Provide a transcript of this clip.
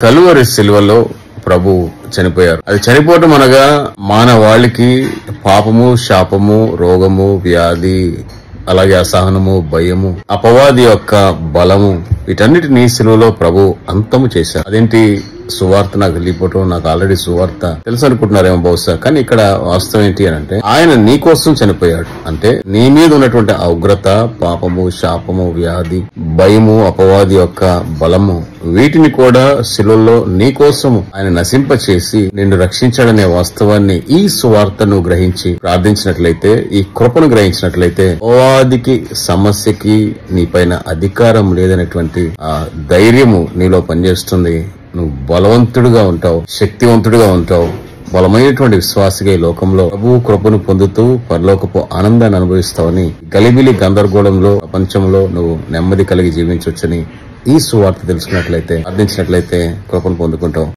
కలువరి సిలువలో ప్రభు చనిపోయారు. అది చనిపోవటం అనగా మానవాళికి పాపము, శాపము, రోగము, వ్యాధి, అలాగే అసహనము, భయము, అపవాది యొక్క బలము, వీటన్నిటినీ సిలువలో ప్రభు అంతము చేశారు. అదేంటి సువార్త నాకు వెళ్ళిపోవటం, నాకు ఆల్రెడీ సువార్త తెలుసు అనుకుంటున్నారేమో బహుశా. కానీ ఇక్కడ వాస్తవం ఏంటి అని అంటే, ఆయన నీ కోసం చనిపోయాడు. అంటే నీ మీద ఉన్నటువంటి ఆ ఉగ్రత, పాపము, శాపము, వ్యాధి, భయము, అపవాది యొక్క బలము, వీటిని కూడా శిలువలో నీ కోసము ఆయన నశింపచేసి నిన్ను రక్షించాడనే వాస్తవాన్ని ఈ సువార్తను గ్రహించి ప్రార్థించినట్లయితే, ఈ కృపను గ్రహించినట్లయితే, అపవాదికి సమస్యకి నీ పైన అధికారం లేదనేటువంటి ఆ ధైర్యము నీలో పనిచేస్తుంది. నువ్వు బలవంతుడుగా ఉంటావు, శక్తివంతుడుగా ఉంటావు, బలమైనటువంటి విశ్వాసిగా ఈ లోకంలో ప్రభు కృపను పొందుతూ పరలోకపు ఆనందాన్ని అనుభవిస్తావని, గలిబిలి గందరగోళంలో ప్రపంచంలో నువ్వు నెమ్మది కలిగి జీవించవచ్చని ఈ సువార్త తెలుసుకున్నట్లయితే, అర్థించినట్లయితే కృపను పొందుకుంటావు.